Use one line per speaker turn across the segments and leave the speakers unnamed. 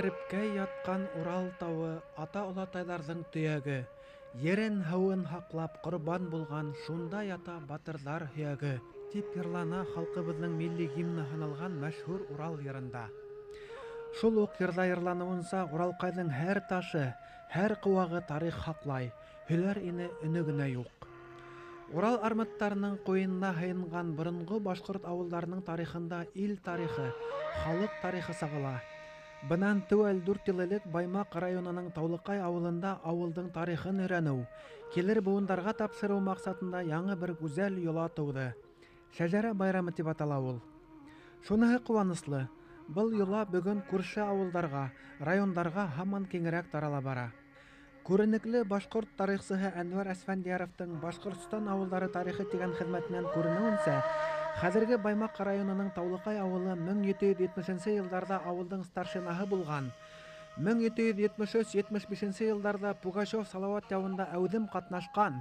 Гәрепкә яткан Урал тауы ата-олатайҙарҙың төйәге. Ерен һыуын һаҡлап ҡорбан булған шунда ята батырҙар һөйәге, тип йырлана халҡыбыҙҙың милли гимны һаналған мәшһүр Урал йырында. Шул уҡ йырҙа йырланыуынса Уралҡайҙың һәр ташы, һәр ҡыуағы тарих һаҡлай, һөйләр ине өнө генә юҡ. Урал арматтарының ҡуйынына һыйынған боронғо башҡорт ауылдарының тарихында ил тарихы, халыҡ тарихы сағыла. Бынан теүәл 4 йыл элек Баймаҡ районының Таулыҡай ауылында ауылдың тарихын өйрәнеү, килер быуындарға тапшырыу маҡсатында яңы бер гүзәл йола тыуҙы. Шәжәрә байрамы тип атала ул. Шуныһы ҡыуаныслы, был йола бөгөн күрше ауылдарға, райондарға һаман киңерәк тарала бара. Күренекле башҡорт тарихсыһы Әнүәр Әсфәндиәровтың «Башҡортостан ауылдары тарихы» тигән хеҙмәтенән күренеүенсә, хәҙерге Баймаҡ районының Таулыҡай ауылы 1770 йылдарҙа ауылдың старшинаһы булған. 1773-75 йылдарҙа Пугачев Салауат яуында әүҙем ҡатнашҡан.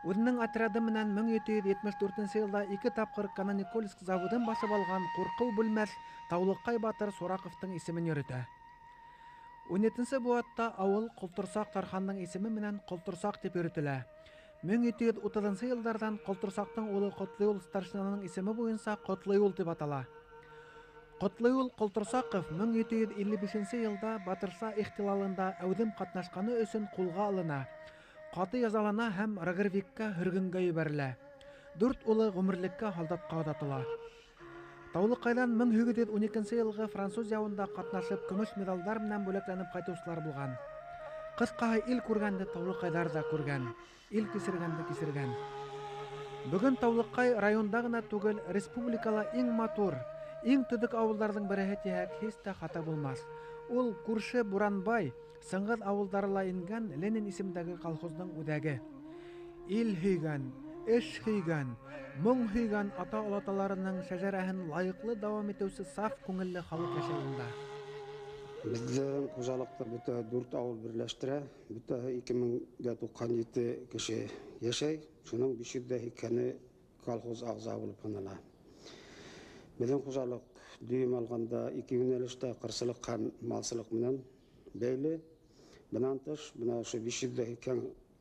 Үҙенең отряды менән 1774 йылда 2 тапҡыр Кананикольск заводын башып алған ҡурҡыу белмәҫ Таулыҡай батыр Сураҡовтың исемен йөрөтә. 17-нсе быуатта ауыл Ҡолторсаҡ Тархандың исеме менән Ҡолторсаҡ тип йөрөтөлә. 1730 йылдарҙан Ҡолторсаҡтың улы Ҡотлоюл старшинаның исеме буйынса Ҡотлоюл тип атала. Ҡотлоюл Ҡолторсаҡов 1755 йылда Батырса ихтилалында әүҙем ҡатнашҡаны өсөн ҡулға алына, ҡаты язалана һәм Рагервикка һөргөнгә ебәрелә. 4 улы ғүмерлеккә һалдатҡа оҙатыла. Таулыҡайҙан 1812 йылғы француз яуында ҡатнашып, көмөш медалдар менән бүләкләнеп ҡайтыусылар булған. Ҡыҫҡаһы, ил күргәнде Таулыҡайҙар ҙа күргән, ил кисергәнде кисергән. Бөгөн Таулыҡай районда ғына түгел, республикала иң матур, иң төҙөк ауылдарҙың береһе тиһәк, һис тә хата булмаҫ. Ул күрше Буранбай, Сыңғыҙ ауылдары ла ингән Ленин исемдәге колхоздың үҙәге. Ил һөйгән, эш һөйгән, моң һөйгән ата-олаталарының шәжәрәһен лайыҡлы дауам итеүсе саф күңелле халыҡ йәшәй унда.
Бездең хужалыҡта бөтәһе 4 ауыл берләштерә, бөтәһе 2097 кеше йәшәй, шуның 500-һе колхоз ағза булып һанала. Безнең хужалыҡ дөйөм алғанда 2 йүнәлештә ҡырсылыҡ һәм малсылыҡ менән бәйле. Бынан тыш, бына ошо 500-һе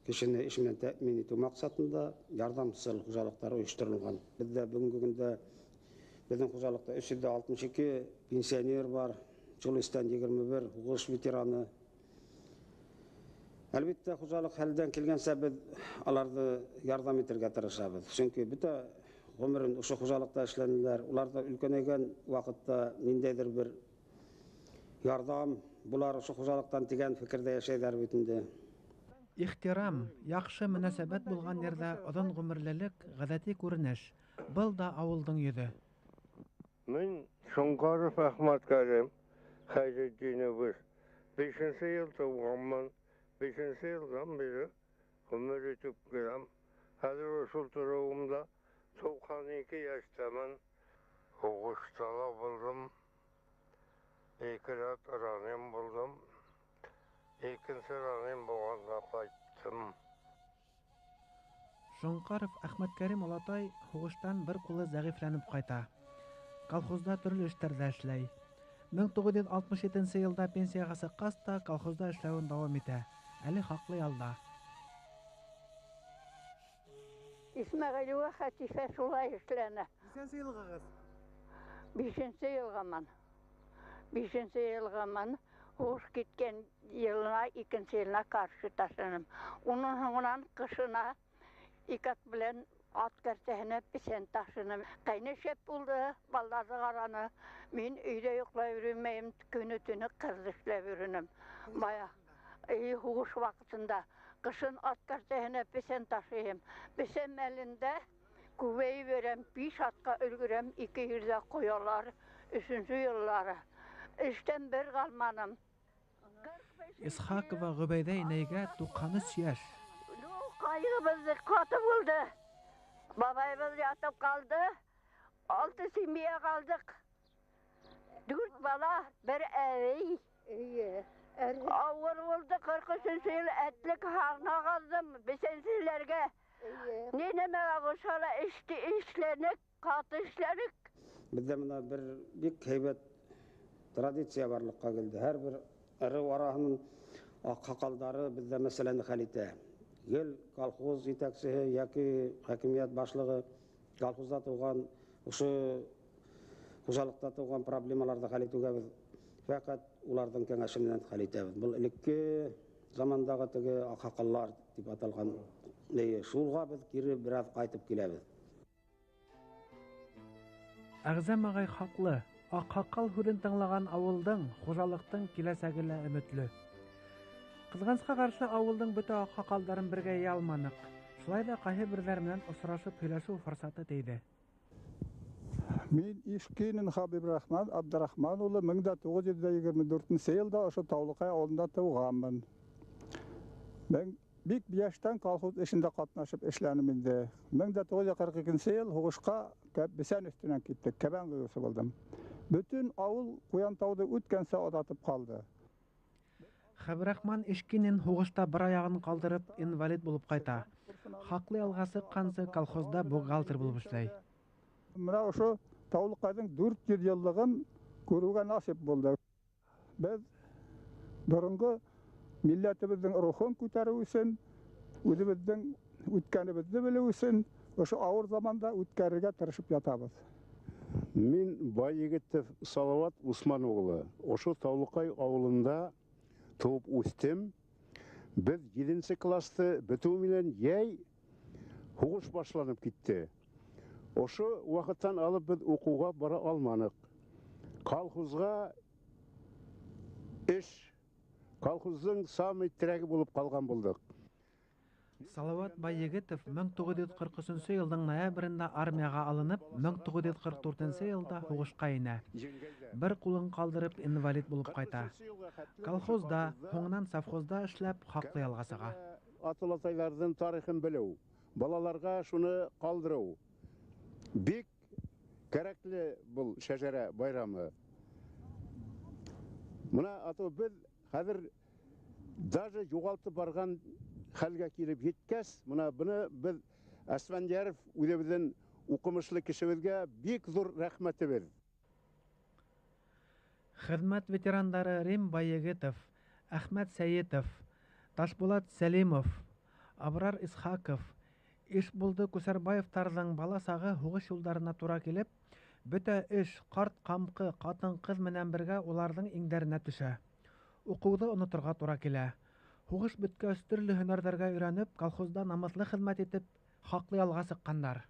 кешене эш менән тәэмин итеү маҡсатында ярҙамсыл хужалыҡтар ойошторолған. Беҙҙә бөгөнгө көндә безнең хужалыҡта 362 пенсионер бар, Жилистан 21, һуғыш ветераны. Әлбиттә, хужалыҡ хәлдән килгәнсә беҙ аларҙы ярҙам итергә тырышабыҙ. Сөнки бөтә ғүмерен ошо хужалыҡта эшләнеләр. Уларҙа өлкәнәйгән ваҡытта ниндәйҙер бер ярҙам булар ошо хужалыҡтан тигән фекерҙә йәшәйҙәр бит инде.
Ихтирам, яҡшы мөнәсәбәт булған ерҙә оҙон ғүмерлелек ғәҙәти күренеш. Был да ауылдың йөҙө.
Мин Шоңҡаров Әхмәткәрим Хәйретдинович. 5-нче йыл тыуғанмын. 5-нче йылдан бері ғүмер итеп келәм. Хәҙер шул тороуымда 92 йәштәмен. Һуғышта ла булдым. 2 рәт ранен булдым. 2-нче ранен булғанда ҡайттым.
Шоңҡаров Әхмәткәрим олатай һуғыштан бер ҡулы зәғифләнеп ҡайта. Колхозда төрлө эштәрҙә эшләй. 1967 йылда пенсияға сыҡҡас та колхозда эшләүен дауам итә. Әле хаҡлы ялда.
Исмәғилева Хәтифә шулай эшләнә.
Нисәнсе йылғағыҙ?
5-нче йылғаман. 5-нче йылғаман. Һуғыш киткән йылына, 2-нче йылына ҡаршы ташыным. Уның һуңынан ҡышына икәт белән ат кәртәһенә песән ташыным. Ҡәйне шәп булды, балдарҙы ҡараны. Мин өйҙә йоҡлай йөрөмәйем, көнө-төнө ҡырҙ эшләп йөрөнөм. Бая, һуғыш ваҡытында ҡышын ат кәртәһенә песән ташыйым. Песән мәлендә күбәйеп йөрәм, 5 атҡа өлгөрәм, 2 ерҙә ҡоялар, 3-нче йыллары. Эштән бер ҡалманым.
Исхакова Ғөбәйҙә инәйгә 93 йәш.
Ҡайғыбыҙ ҡаты булды. Бабайыбыҙ ятып ҡалды. 6 семья ҡалдыҡ. 4 бала, бер әбей. Ауыр булды. 43-нче йыл әтлек һарна ҡаҙҙым 5-нчеләргә. Ни нәмәгә булһа эшләнек, ҡаты эшләнек.
Бездә бер бик һәйбәт традиция барлыкка килде. Һәр бер ірі араһының аққақалдары бізде мәселені хәл итә. Гел колхоз итәксеһе яки хакимият башлыгы колхозда туган, ушы хужалыкта туган проблемаларны хәл итүгә без фақат уларның кәңәше менән хәл итәбез. Бу элекке замандагы теге аққақаллар дип аталган шулга без кире бераз кайтып киләбез.
Әгъзам агай хаклы. Аққақал һүҙен тыңлаған ауылдың, хужалыктың киләсәге лә өмөтлө. Кызганычка каршы авылдың бөтә аққақалдарын бергә йыя алманык. Шулай да кайһы берҙәр менән осрашып һөйләшеү форсаты тейҙе.
Мин Ишкинин Хабиб Рахман Абдрахман улы 1924 йылда ошо Таулыҡай ауылында тыуғанмын. Мен бик яштан колхоз эшендә ҡатнашып эшләнем инде. 1942 йыл һуғышҡа бесән өҫтөнән киттек, кәбән ҡойоусы булдым. Бөтөн ауыл Ҡуянтауҙы үткәнсә оҙатып ҡалды.
Хәбирахман Ишкинин һуғышта бер аяғын ҡалдырып инвалид булып ҡайта. Хаҡлы ялға сыҡҡансы колхозда бухгалтер булып эшләй.
Мына ошо Таулыҡайҙың 400 йыллығын күрүгә насип булды. Без боронғо милләтебеҙҙең рухын күтәреү өсөн, үҙебеҙҙең үткәнебеҙҙе белеү өсөн, ошо ауыр заманда үткәрергә тырышып ятабыҙ.
Мин Байегетов Салават Усман углы. Ошо Таулыҡай ауылында туып үстем. Без 7-нче класты бөтөү менән йәй һуғыш башланып китте. Ошо ваҡыттан алып без уҡыуға бара алманыҡ. Колхозға эш, колхоздың самый терәге булып ҡалған булдыҡ.
Салават Байегетов 1943 йылдың ноябрендә армияға алынып, 1944 йылда һуғышҡа инә. Бер ҡулын ҡалдырып инвалид булып ҡайта. Колхозда, һуңынан совхозда эшләп, хаҡлы ялға сыға.
Аталатайҙарҙың тарихын белеү, балаларға шуны ҡалдырыу. Бик кәрәкле был шәжәрә байрамы. Мына ату без хәҙер даже юғалтып барған хәлгә килеп еткәс, мына быны без Әсфәндияров үҙебеҙҙең уҡымышлы кешебеҙгә бик ҙур рәхмәтебеҙ.
Хеҙмәт ветерандары Рим Байегетов, Әхмәт Сәйетов, Ташбулат Сәлимов, Абрар Исхаков, Ишбулды Күсәрбаевтарҙың бала сағы һуғыш юлдарына тура килеп, бөтә эш, ҡарт ҡамҡы, ҡатын-ҡыҙ менән бергә уларҙың иңдәренә төшә. Уҡыуҙы оноторға тура килә. Һуғыш бөткәс төрлө һөнәрҙәргә өйрәнеп, колхозда намыҫлы хеҙмәт итеп, хаҡлы ялға сыҡҡандар.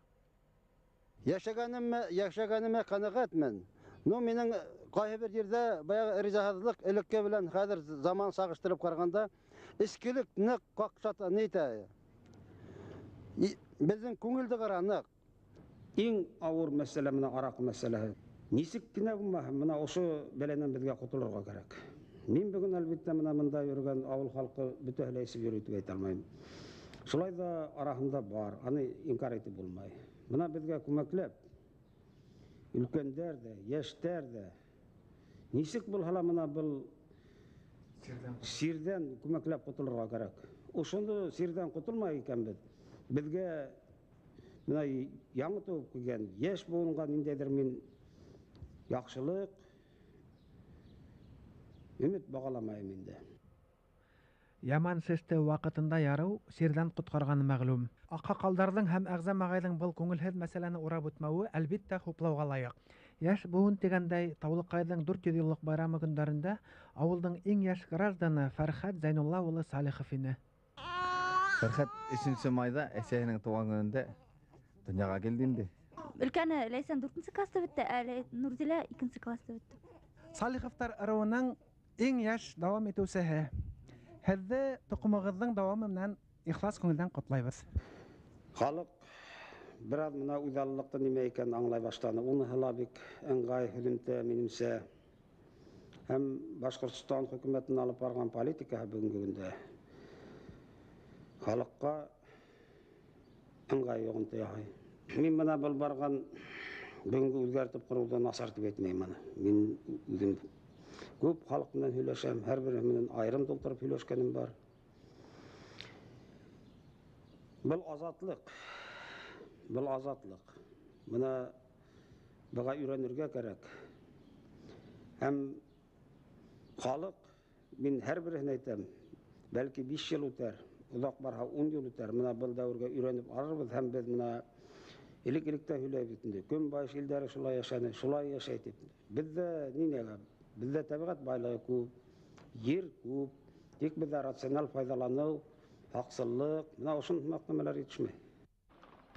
Йәшәгәнемә ҡәнәғәтмен. Минең ҡайһы бер ерҙә баяғы ризаһыҙлыҡ элекке белән хәҙер заман сағыштырып ҡарағанда, эскелек ныҡ ҡаҡшата нитә. Беҙҙең күңелде ҡара ныҡ.
Иң ауыр мәсьәлә менә араҡы мәсьәләһе. Нисек кенә булмаһын, менә ошо бәләнән беҙгә ҡотолорға кәрәк. Мин бөгөн әлбиттә менә мында йөрөгән ауыл халҡы бөтәһе лә эсеп йөрөй тип әйтә алмайым. Шулай да араһында бар, аны инкар итеп булмай. Менә беҙгә күмәкләп, өлкәндәр дә, йәштәр дә, нисек булһа ла менә был сирҙән күмәкләп ҡотолорға кәрәк. Ошондо сирҙән ҡотолмай икәнбеҙ. Беҙгә менә яңы тыуып килгән, йәш быуынға ниндәйҙер мин яҡшылыҡ, өмөт бағаламайым инде.
Яман шеште ваҡытында ярыу сирҙән ҡотҡарғаны мәғлүм. Аҡһаҡалдарҙың һәм Әғзәм ағайҙың был күңелһеҙ мәсьәләне урап үтмәүе әлбиттә хуплауға лайыҡ. Йәш быуын тигәндәй, Таулыҡайҙың 400 йыллыҡ байрамы көндәрендә ауылдың иң йәш гражданы Фәрхәт Зәйнулла улы Салихов ине.
Фәрхәт 3 майҙа әсәһенең тыуған көнөндә донъяға килде инде.
Өлкәне Ләйсән 4 класста бөттө, әле Нурзилә 2 класста бөттө.
Салиховтар ырыуының иң йәш дауам итеүсеһе. Һеҙҙе тоҡомағыҙҙың дауамы менән ихлас күңелдән ҡотлайбыҙ.
Халыҡ бер аҙ менә үҙаллыҡты нимә икән аңлай башланы. Уныһы ла бик ыңғай һөҙөмтә минемсә. Һәм Башҡортостан хөкүмәтенең алып барған политикаһы бөгөнгө көндә халыҡҡа ыңғай йоғонто яһай. Мин бына был барған бөгөнгө үҙгәртеп ҡороуҙы насар тип әйтмәйем. Мин үҙем күп халыҡ менән һөйләшәм, һәр береһе менән айырым тултырып һөйләшкәнем бар. Был азатлыҡ. Бына быға өйрәнергә кәрәк. Һәм халыҡ Мин һәрберсен әйтәм, бәлки 5 ел үтәр, ұзақ барһа 10 ел үтәр. Мына был дәвергә өйрәнеп арырбыз һәм без мына элек-электә һөйләйбез инде. Көнбайыш илдәре шулай яшәне, шулай яшәй дип. Бездә нинәгә? Бездә табигать байлыгы күп, җир күп, тик бездә рациональ файдалану, хаксызлык, менә ошын мәгълүматлар итешмәй.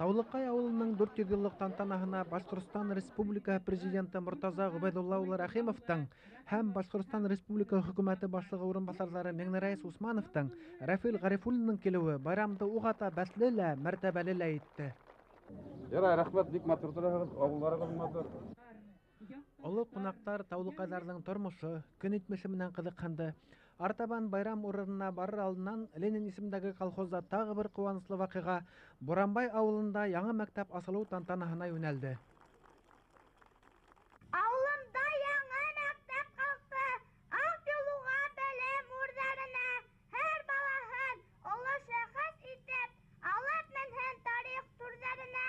Таулыкай авылының 400 еллык тантанаһына Башкортстан Республика Президенты Муртаза Губайдулла улы Рәхимовтың һәм Башкортстан Республика Хөкүмәте башлыгы урынбасарлары Миңнерәис Усмановтың, Рафил Гарифуллинның килүе байрамды угата бәсле лә, мәртәбәле лә итте.
Ярай, рәхмәт, бик матур торыгыз, авылларыгыз матур.
Олы кунактар Таулыкайларның тормышы, көн итмеше менән кызыкканды. Артабан байрам урынына барыр алдыннан Ленин исемендәге колхозда тагы бер куанычлы вакыйга Буранбай авылында яңа мәктәп асылу тантанаһына юнәлде.
Авылымда яңа мәктәп калкты. Ак юлуга белем урдарына һәр балаһын олы шәхес итеп алып менһен тарих турдарына.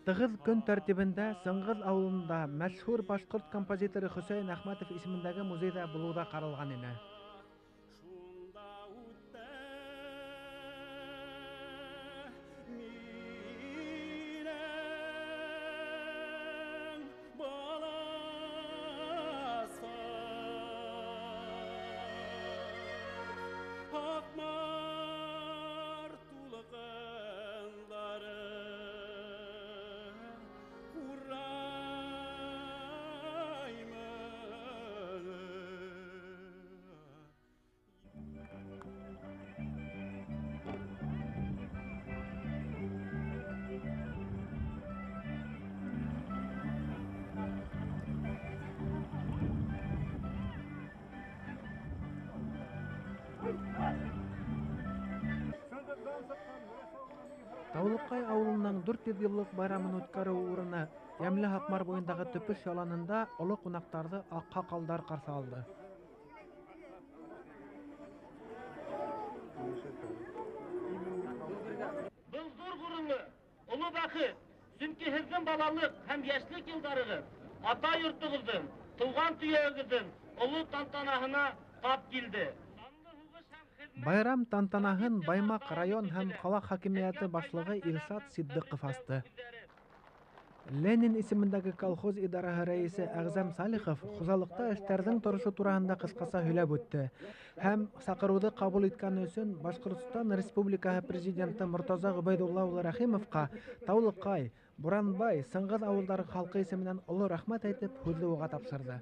Тыгыз көн тәртибендә Сыңгыз авылында мәшһүр башкорт композиторы Хөсәйн Әхмәтов исемендәге музейда булуда каралган иде. Таулыкай авылының 400 еллык байрамын үткәрү урыны Ямлы Хакмар буендагы төпеш яланында олы кунактарды аккалдар каршы алды.
Бұл зур бурынлы, улы бакыт, чөнки һезнең балалык һәм яшьлек елдарыгыз ата йортыгыздың, туган төягыгыздың олы тантанаһына тап килде.
Байрам тантанаһын Баймак район һәм кала хакимияте башлыгы Илшат Сиддыков асты. Ленин исемендәге колхоз идарәһе рәисе Әгъзәм Салихов хужалыкта эшләрнең торышы турында кыскаса һөйләп үтте һәм сакыруды кабул иткәне өчен Башкортстан Республикаһы Президенты Муртаза Губайдулла улы Рәхимовка Таулыкай, Буранбай, Сыңгыз авылдары халкы исеменнән олы рәхмәт әйтеп һүзле уга тапшырды.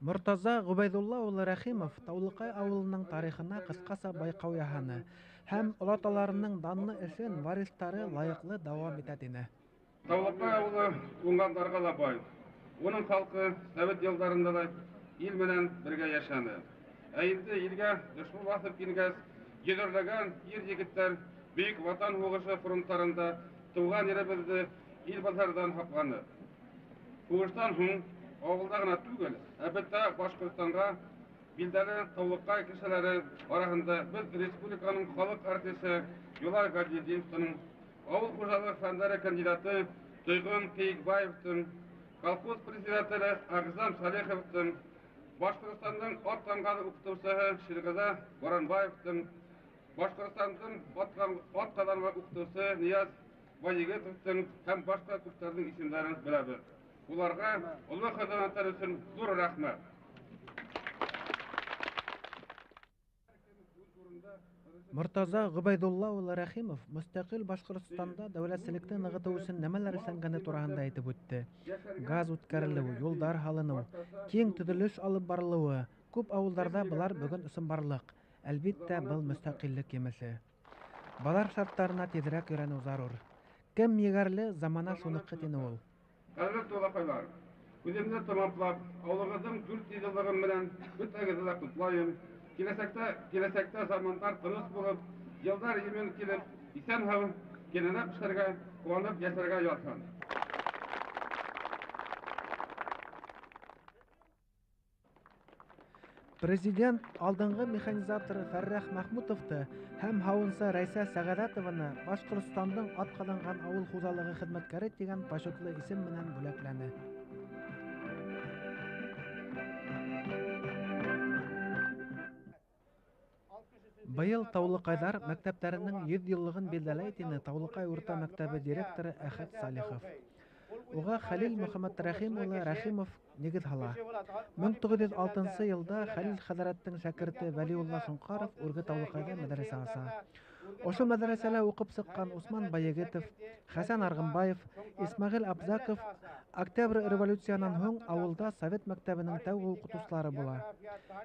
Муртаза Губайдулла улы Рәхимов Таулыкай авылының тарихына кыскаса байкау яһаны һәм олаталарының данлы эшен варислары лайыклы дәвам итә дине.
Таулыкай авылы уңгандарга да бай. Оның халкы совет елдарында да ил менән бергә яшәне. Ә инде илгә дошман басып килгәч, йөгерләгән ир-егетләр бөек ватан һугышы фронтларында туган еребезне ил базардан хаклаганы. Һугыштан һуң авылда гына түгел, әлбәттә Башкортстанга билдәле Таулыкай кешеләре арасында без республиканың халык артисты Юлай Гаджетдиновның, авыл хуҗалык фәннәре кандидаты Тойгын Кыйыкбаевның, колхоз председателе Әгъзәм Салиховның, Башкортстанның ат таңганы укытучысы Ширгаза Боранбаевның, Башкортстанның ат каланма укытучысы Нияз Баягетовның һәм башка күпләрнең исемнәрен беләбез. Уларга олы хезмәтләре өчен зур рәхмәт.
Муртаза Губайдулла улы Рәхимов мустақил Башкортстанда дәүләтчелекне ныгыту өчен нәмәләр эшләнгәне турында әйтеп үтте. Газ үткәрелүе, юлдар һалыну, киң төзелеш алып барылуы, күп авылларда булар бүген өчен барлык. Әлбәттә, был мустақиллек емеше. Балар шартларына тизрәк өйрәнү зарур. Кем егәрле замана шуныкы тине ул.
Хәзер Таулыкайлар, Үземне тамамлап, авылыгызның 400 еллыгы белән бөтәгезне котлайым. Киләсәктә замандар тыныч булып, елдар имен килеп, исән-һау кененә пешәргә, куанып яшәргә язсын.
Президент алдыңғы механизаторы Фәррәх Мәхмүтовты һәм һауынса Рәйсә Сәгадәтованы Башкортстандың атҡаҙанған ауыл хужалығы хеҙмәткәре тигән почетлы исем менән бүләкләне. Быйыл Таулыҡайҙар мәктәптәренең 100 йыллығын билдәләй тине Таулыҡай урта мәктәбе директоры Әхәт Салихов. Уға Хәлил Мөхәммәтрәхим улы Рәхимов нигеҙ һала. 1906 йылда Хәлил хәҙрәттең шәкерте Вәлиулла Шоңҡаров Үрге Таулыҡайҙа мәҙрәсә аса. Ошо мәҙрәсәлә уҡып сыҡҡан Усман Байегетов, Хәсән Арғынбаев, Исмәғил Абзаков Октябрь революциянан һуң ауылда Совет мәктәбенең тәүге уҡытыусылары була.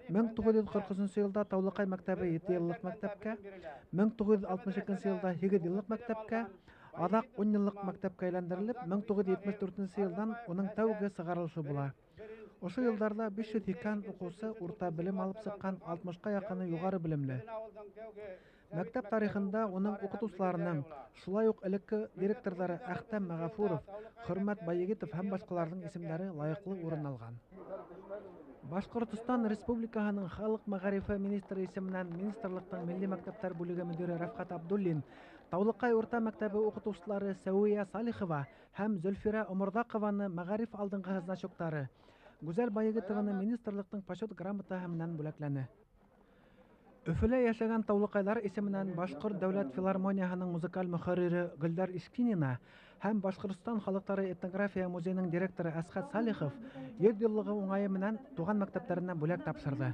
1943 йылда Таулыҡай мәктәбе 7 йыллыҡ мәктәпкә, 1962 йылда 8 йыллыҡ мәктәпкә, аҙаҡ 10 йыллыҡ мәктәпкә әйләндерелеп, 1974 йылдан уның тәүге сығарылышы була. Ошо йылдарҙа 502 уҡыусы урта белем алып сыҡҡан, 60-ка яҡыны юғары белемле. Мәктәп тарихында уның уҡытыусыларының, шулай уҡ элекке директорҙары Әхтәм Мәғәфүров, Хөрмәт Байегетов һәм башҡаларҙың исемдәре лайыҡлы урын алған. Башҡортостан Республикаһының Халыҡ мәғарифы министры исеменән министрлыҡтың милли мәктәптәр бүлеге мөдире Рәфҡәт Абдуллин, Таулыҡай урта мәктәбе уҡытыусылары Сәүиә Салихова һәм Зөлфирә Оморҙаҡованы мәғариф алдынғы значоктары, Гүзәл Байегетованы министрлыҡтың почет грамотаһы менән бүләкләне. Өфөлә йәшәгән Таулыҡайҙар исеменән Башҡорт дәүләт филармонияһының музыкаль мөхәррире Гөлдәр Ишкинина һәм Башҡортостан халыҡтары этнография музейының директоры Әсхәт Салихов 100 йыллығы уңайы менән туған мәктәптәренә бүләк тапшырҙы.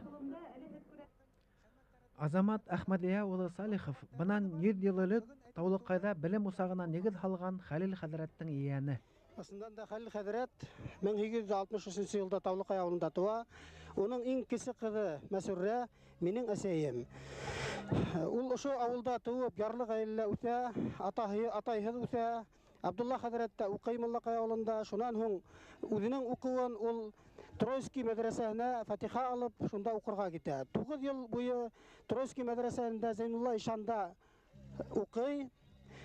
Азамат Әхмәдиә улы Салихов бынан 100 йыл элек Таулыҡайҙа белем усағына нигеҙ һалған Хәлил хәҙрәттең ейәне.
Асынан да Хәлил хәҙрәт 1863 йылда Таулыҡай ауылында туа. Уның иң кесе ҡыҙы Мәсүрә минең әсәйем. Ул ошо ауылда тыуып, ярлы ғаиләлә үҫә, атайһыҙ үҫә. Абдулла хәҙрәт тә уҡый Муллаҡай ауылында. Шунан һуң үҙенең уҡыуын ул Тройский мәҙрәсәһенә фатиха алып, шунда уҡырға китә. 9 йыл буйы Тройский мәҙрәсәһендә Зәйнулла Ишанда уҡый.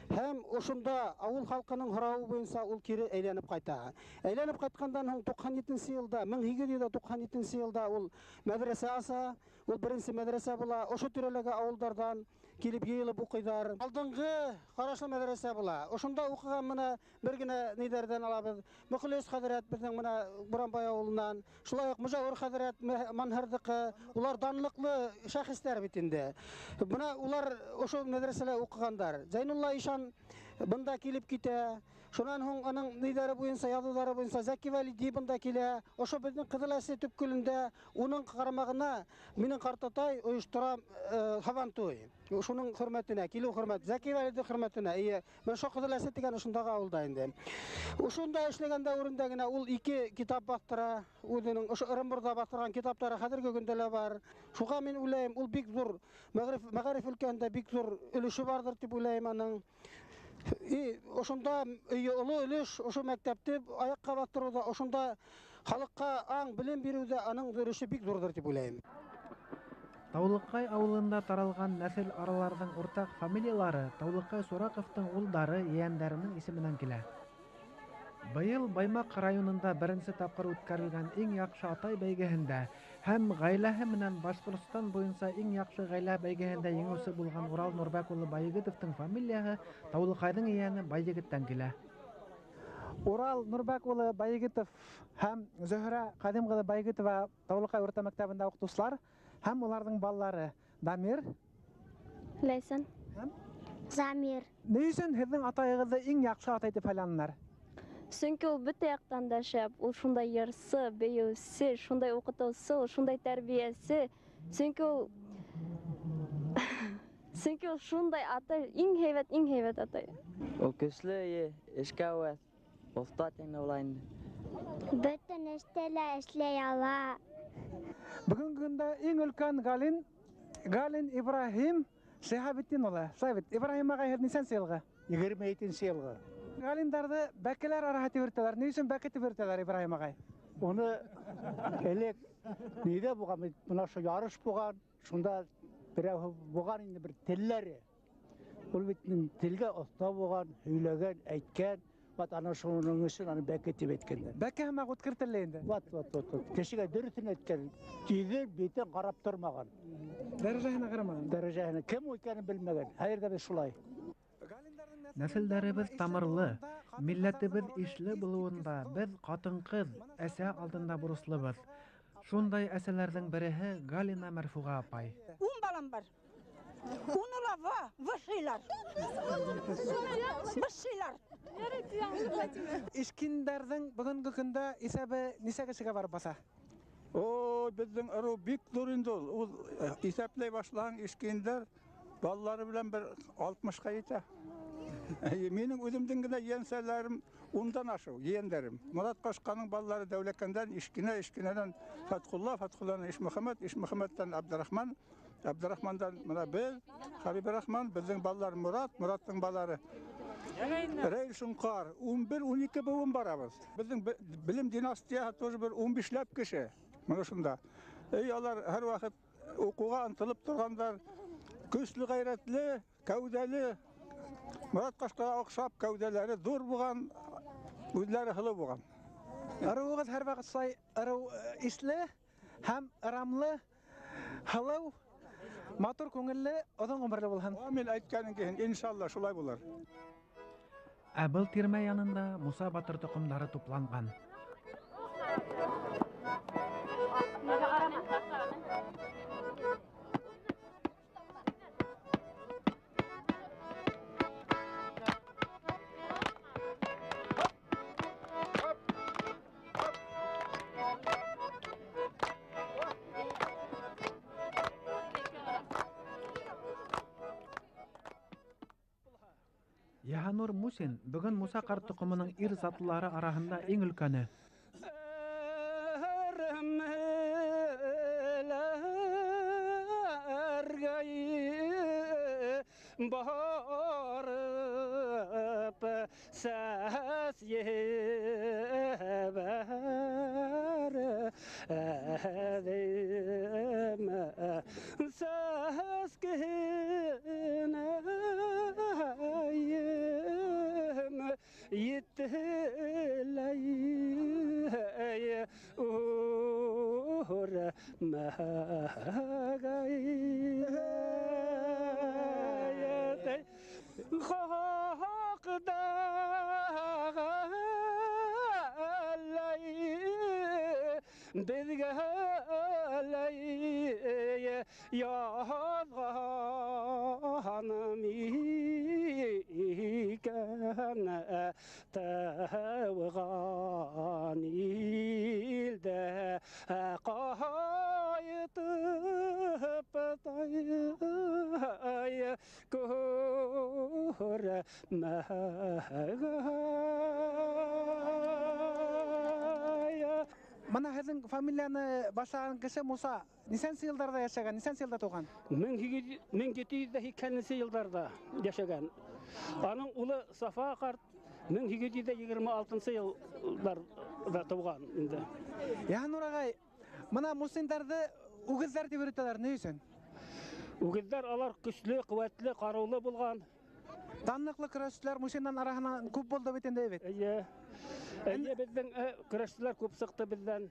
Һәм ошонда ауыл халҡының һорауы буйынса ул кире әйләнеп ҡайта. Әйләнеп ҡайтҡандан һуң 97 йылда, 1897 йылда ул мәҙрәсә аса. Ул беренсе мәҙрәсә була. Ошо тирәләге ауылдардан килеп йыйылып уҡыйҙар. Алдыңғы ҡарашлы мәҙрәсә була. Ошонда уҡыған менә бер генә ниҙәрҙән алабыҙ. Мөхлис хәҙрәт беҙҙең менә Буранбай ауылынан. Шулай уҡ Мөжәүер хәҙрәт Манһырҙыҡы. Улар данлыҡлы шәхестәр бит инде. Бына улар ошо мәҙрәсәлә уҡығандар. Зәйнулла Ишан бында килеп китә. Шунан һуң аның ниҙәре буйынса, яҙыуҙары буйынса Зәки Вәлиди бында килә. Ошо беҙҙең Ҡыҙыләсе төпкөлөндә уның ҡарамағына минең ҡартатай ойоштора һабантуй. Шуның хөрмәтенә, килеү хөрмәт, Зәки Вәлиди хөрмәтенә. Мен шо Ҡыҙыләсе тигән ошондағы ауылда инде. Ошонда эшләгәндә урында гына ул 2 китап баҫтыра. Үҙенең ошо Ырымбурҙа баҫтырған китаптары хәҙерге көндә лә бар. Шуға мин уйлайым, ул бик ҙур мәғариф өлкәһендә бик ҙур өлөшө барҙыр дип уйлайым аның. Ошонда оло өлөш, ошо мәктәпте аяҡҡа баҫтырыуҙа, ошонда халыҡҡа аң белем биреүҙә аның өлөшө бик ҙурҙыр дип уйлайым.
Таулыҡай ауылында таралған нәҫел араларҙың уртаҡ фамилиялары Таулыҡай Сураҡовтың улдары, ейәндәренең исеменән килә. Быйыл Баймаҡ районында беренсе тапҡыр үткәрелгән иң яҡшы атай бәйгеһендә һәм ғаиләһе менән Башҡортостан буйынса иң яҡшы ғаилә бәйгеһендә еңеүсе булған Урал Нурбәк улы Байегетовтың фамилияһы Таулыҡайҙың ейәне Байегеттән килә. Урал Нурбәк улы Байегетов һәм Зөһрә Ҡәҙим ҡыҙы Байегетова Таулыҡай урта мәктәбендә уҡытыусылар һәм уларҙың балалары Дамир,
Ләйсән, Замир.
Ни өсөн һеҙҙең атайығыҙҙы иң яҡшы атай итеп һайланылар?
Сөнки ул бөтә яҡтан да шәп. Ул шундай йырсы, бейеүсе, шундай уҡытыусы, шундай тәрбиәсе. Сөнки ул шундай атай, иң һәйбәт атай.
Ул көслө, эшкә оҫта тиңе була инде.
Бөтөн эште лә эшләй ала.
Бөгөнгө көндә иң өлкән Галин Ибраһим Шәһәбетдин улы. Шәһәбет, Ибраһим ағай һеҙ нисәнсе йылғы?
22-нче йылғы.
Галиндарҙы бәкеләр араһы тибертәләр. Ни өсөн бәке тибертәләр, Ибраһим ағай?
Оны элек нейде болған, мына шу ярыш болған, шунда біреу болған енді бір теллері. Ол бетінің тілге ұста болған, үйлеген, әйткен, ана шуның үшін аны бәкетіп еткенде.
Бәке хамақ өткіртілі енді?
Кешіге дүрітін еткен, кейден бетін қарап тұрмаған.
Дәрежәһенә қарамаған?
Дәрежәһенә. Кем екенін білмеген, әйірге де шулай.
Нәселдәребез тамырлы, милләтебез ишле булуында без хатын-кыз әсә алдында бурыслыбыз. Шундай әсәләрнең береһе Галина Мәрфуга апай.
10 балам бар. Унылава, вышыйлар. Вышыйлар.
Ишкиндәрнең бүгенге көндә исәбе ничә кешегә барып баса?
О, безнең ыру бик зур инде ул. Ул исәпләй башлаган ишкиндәр баллары белән бер 60-ка җитә. Минең үземнең генә янсәләрем ундан ашу, ендәрем. Мурат Кашканың баллары Дәүләкәндән Ишкинәдән Фатхулладан Ишмөхәммәттән Абдурахман, Абдурахмандан менә без, Хабиб Рахман, безнең баллар Мураттың баллары. Рәйл Шункар, 11-12 буын барабыз. Безнең билим династиясы тоже бер 15ләп кеше. Менә шунда. Алар һәр вакыт укуга ынтылып торгандар. Көчле гайрәтле, кәүдәле. Мурат Кашкага охшап кәүдәләре зур булган, үзләре хылы булган.
Ырыуыгыз һәр вакыт шулай ишле һәм ырамлы, хылы, матур күңелле, озын гомерле булһын.
Амин әйткәнең кин, иншалла шулай булыр.
Ә был тирмә янында Муса Батыр токымдары тупланган. Яһанур Мусин бүгін Муса карт токымының ир затлары арасында иң өлкәне.
Барып сәс ебәр әдем сәс кенәйем еттіләй ұр мәгәй Хақдағалай бізгәләй язғаным икән тәуған илдә қайтып тай
Мана һеҙҙең фамилияны башлаған кеше Муса нисәнсе йылдарда йәшәгән, нисәнсе йылда туған?
1782 йылдарда йәшәгән. Аның улы Сафа карт 1826 йылдарда туған инде.
Яһанур агай, мына мусиндәрҙе үгеҙҙәр дип йөрөтәләр, ни өсөн?
Үгеҙҙәр алар көслө, ҡеүәтле, ҡарыулы булған.
Данлыҡлы көрәшселәр мусиндан араһынан күп булды бит инде бит.
Әйе, беҙҙең көрәшселәр күп сыҡты беҙҙән.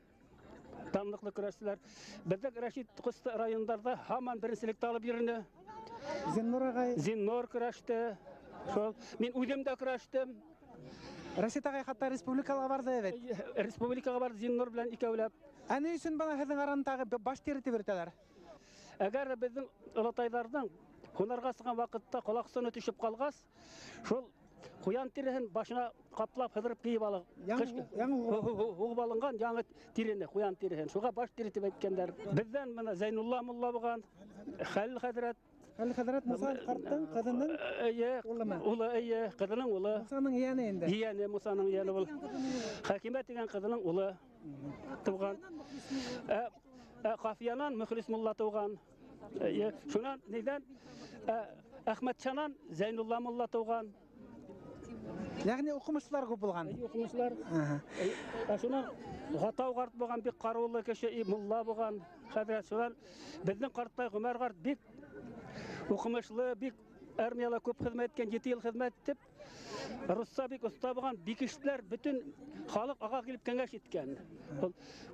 Данлыҡлы көрәшселәр. Беҙҙең Рәшит ҡосто райондарҙа һаман беренселекте алып йөрөнө.
Зиннур агай.
Зиннур көрәште. Мин үҙем дә көрәштем.
Рәшит агай хатта республикаға барды бит.
Республикаға барды Зиннур белән икәүләп.
Ә ни өсөн бана һеҙҙең араңдағы баш тиретеп йөрөтәләр?
Әгәр беҙҙең олатайҙарҙың һунарға сыған ваҡытта ҡолаҡ соно төшөп ҡалғас, шул ҡуян тиреһен башына ҡаплап һыҙырып кейеп алып, һуғып алынған яңы тирене, ҡуян тиреһен, шуға баш тиретеп әйткәндәр. Беҙҙән мына Зәйнулла мулла булған, Хәлил хәҙрәт.
Хәлил хәҙрәт Муса ҡарттың ҡыҙының улымы?
Улы, ҡыҙының улы.
Мусаның йәне инде.
Йәне, Мусаның йәне был. Хәкимә тигән ҡыҙының улы туған. Ҡафиянан Мөхлис мулла туған. Шунан нидән Әхмәтшанан Зәйнулла мулла туған.
Яғни оқымышлар көп болған.
Оқымышлар. Шунан Гатау карт болған бик карулы кеше мулла болған. Хәзрәт шунан безнең карттай Гомәр карт бик оқымышлы, бик армияда көп хезмәт иткән, 7 ел хезмәт итеп, Русса бик оста булган, бик эшләр бөтен халык ага килеп кәңәш иткән.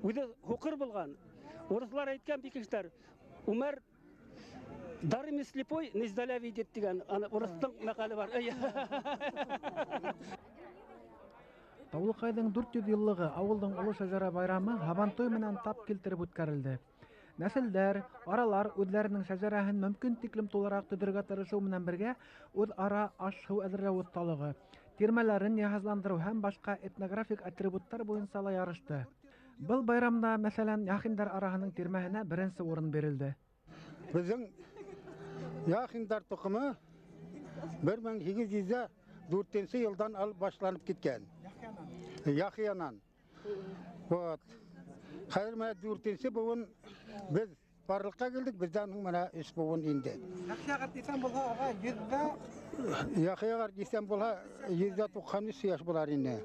Үзе хукыр булган. Урыслар әйткән бик эшләр. Умар Дарим не слепой, не издаля видит дигән, аны урыстың мәкале бар.
Таулыкайдың 400 еллыгы авылдың улы шәҗәрә байрамы Һабантой менән тап килтереп үткәрелде. Нәселдәр, аралар үзләренең шәҗәрәһен мөмкин тиклем тулырак төзергә тырышу менән бергә үз ара аш-һу әзерләү осталыгы, тирмәләрен яһазландыру һәм башка этнографик атрибуттар буенча ла ярышты. Был байрамда, мәсәлән, Яхиндар араһының тирмәһенә беренче урын бирелде.
Безнең Яхиндар тукымы 1804 елдан алып башланып киткән. Яхиянан. Вот. Хәзер 4 буын без барлыкка килдик, бездән менә 3 буын инде.
Яхиягар дисәң булса, ага 100
Яхиягар дисәң булса 193 яшь булар инде.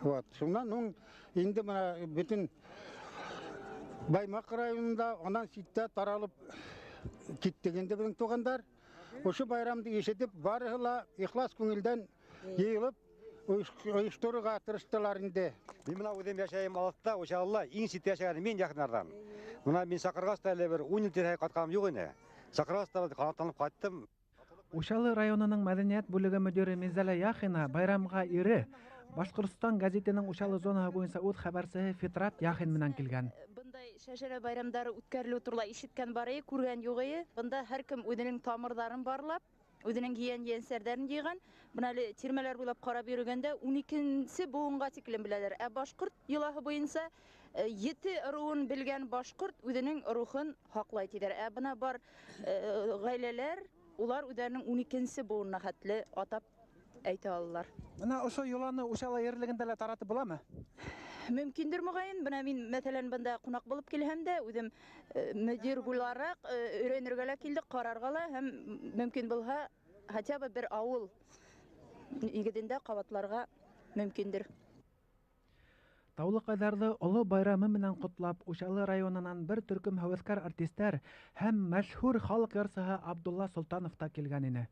Вот. Шуннан инде менә бөтен Баймак районында анан ситтә таралып киттегенде безнең тугандар. Ошо байрамды ишетеп, барыһы ихлас күңелдән йыелып, оештыруга тырыштылар инде.
Мин менә үзем яшәйм алтта, иншалла, иң сит яшәгән мин Яхиндардан. Менә мин Сакыргаста әле бер 10 ел тирәй катканым юк иде. Сакыргаста канатланып кайттым.
Ушалы районының мәдәният бүлеге мөдире Мизалә Яхина байрамга ире Башкортстан газетының Ушалы зонаһы буенча үз хәбәрчесе Фитрат Яхин менән килгән.
Бындай шәҗәрә байрамдары үткәрелү турында ишеткән бары, күргән югы. Бында һәркем үзенең тамырларын барлап, үзенең янсәрләрен җыйган. Менә әле тирмәләр буйлап карап йөргәндә 12нче буынга тиклем беләләр. Ә башкорт йолаһы буенча 7 ыруын белгән башкорт үзенең рухын хаклай диләр. Ә бына бар гаиләләр, улар үзләренең 12нче буынына хәтле атап әйтә алалар.
Менә ошо йоланы Ушалы ерлегендә лә таратып буламы?
Мөмкиндер мөгаен. Менә мин мәсәлән бында кунак булып килһәм дә, үзем мөдир буларак өйрәнергә лә килдек, карарга ла һәм мөмкин булса, хотя бы бер авыл игедендә кабатларга мөмкиндер.
Таулыкайдарды олы байрамы менән котлап, Ушалы районынан бер төркем һәвәскәр артистлар һәм мәшһүр халык ярсыһы Абдулла Солтанов та килгән иде.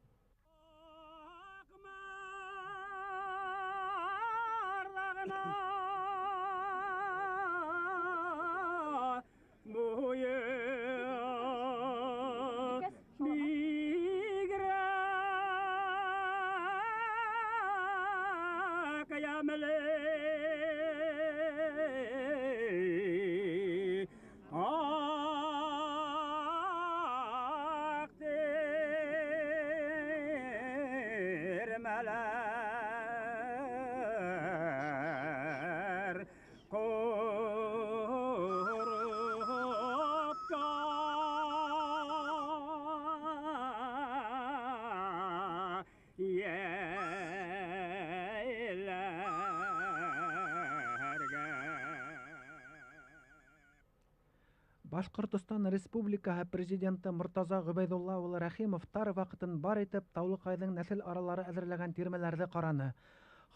Башкортстан Республикаһы президенты Муртаза Гобайдулла улы Рәхимов тар вакытын бар итеп Таулыкайдың нәсел аралары әзерләгән тирмәләрне караны.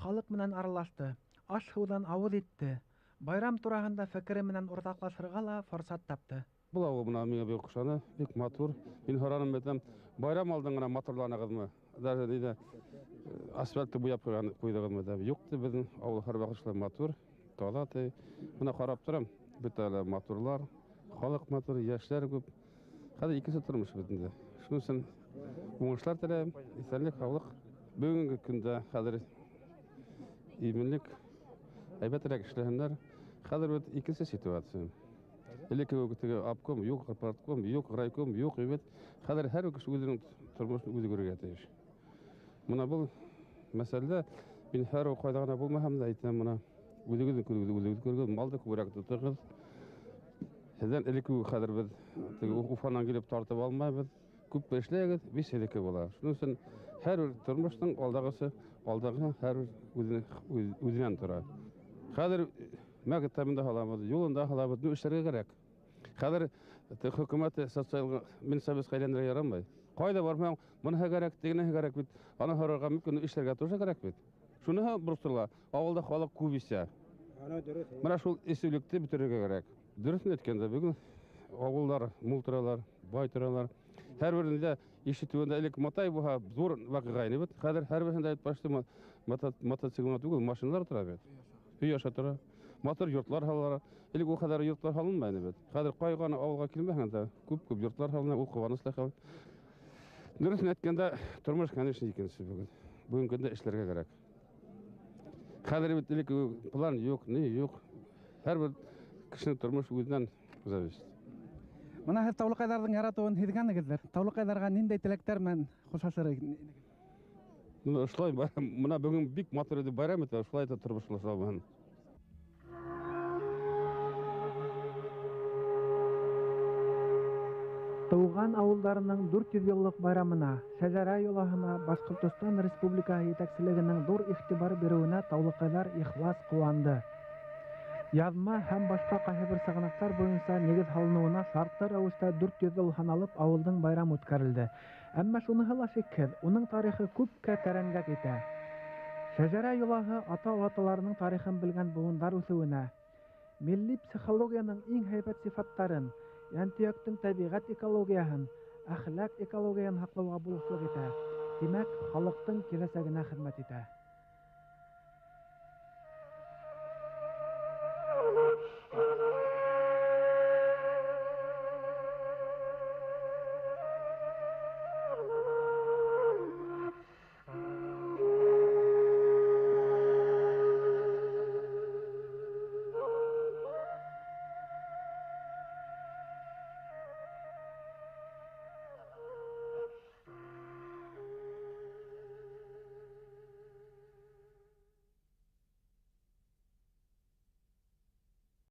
Халык менән аралашты, аш-һудан авыз итте. Байрам тураһында фикере менән уртаклашырга ла форсат тапты.
Бул авыл менә миңа бик ошаны, бик матур. Мин хараным әйтәм, байрам алдын гына матурланыгызмы? Даже диде асфальтты буяп куйдыгызмы дип. Юк ди, безнең авыл һәрвакыт матур, таза. Менә карап торам, бөтәле матурлар. Халык матур, яшьләр күп. Хәзер икенче тормыш бетенде. Шуның өчен уңышлар теләйм, исәнлек, халык. Бүгенге көндә хәзер иминлек әйбәтрәк эшләһеннәр. Хәзер бит икенче ситуация. Элекке теге обком юк, партком юк, райком юк, бит. Хәзер һәр кеше үзенең тормышын үзе күрергә тиеш. Менә бу мәсьәләдә мин һәр кайда гына булмаһам да әйтәм, менә үзегезнең күргән малды күбрәк тотыгыз. Сездән элекке хәзер без Уфадан килеп тартып алмайбыз. Күп эшләгез, биш элекке була. Шуның өчен һәр тормышның алдагысы, алдагы һәр үзеннән тора. Хәзер мәктәбендә халабыз, юлында халабыз, эшләргә кирәк. Хәзер хөкүмәт социаль минсабыз кайландыра ярамый. Кайда бармаң, моны кирәк, тегене кирәк бит. Аны һарага мөмкин эшләргә тоже кирәк бит. Шуны бұрыстырла, ауылда халық көп есе. Мына шул есеулікті бітірге керек. Дұрысын еткенде бүгін ауылдар, мұлтыралар, байтыралар, әр бірінде ешітуінде әлік матай бұға зор вақиғайны бет. Қадыр әр бірінде айтып башты мотоциклына түгіл машиналар тұра бет. Үй аша тұра, мотор йортлар халары, әлік ол қадар йортлар халынмайды бет. Қадыр қайғаны ауылға келмегенде көп йортлар халына ол қуғаны сылақалы. Дұрысын еткенде тұрмыш конечно екенсі бүгін. Бүгін күнде ішлерге керек. Қадыр бет әлік план жоқ, не жоқ. Әр бір кішінің тұрмыш өзінен зависит.
Мына һез Таулыкайдардың яратуын һизгәнегездер. Таулыкайдарға ниндәй теләктәр менән кушасыр?
Шулай, мына бүгін бик матур итеп байрам итә, шулай итеп тормышлашабыз.
Туган авылдарының 400 еллык байрамына, Шәҗәрә юлаһына Башкортстан Республикаһы җитәкчелегенең зур игътибар бирүенә Таулыкайдар ихлас куанды. Язма һәм башка кайбер сыгынаклар буенча нигез салынуына шартлы рәвештә 400 ел саналып авылдың байрамы үткәрелде. Әмма шуныһы ла шикһез, уның тарихы күпкә тәрәнгә китә. Шәҗәрә юлаһы ата-аталарының тарихын белгән буындар үсүенә, милли психологияның иң һәйбәт сифаттарын, янтөяктың табигать экологияһын, әхлак экологияны һаклауга булышлык итә. Димәк, халыктың киләсәгенә хезмәт итә.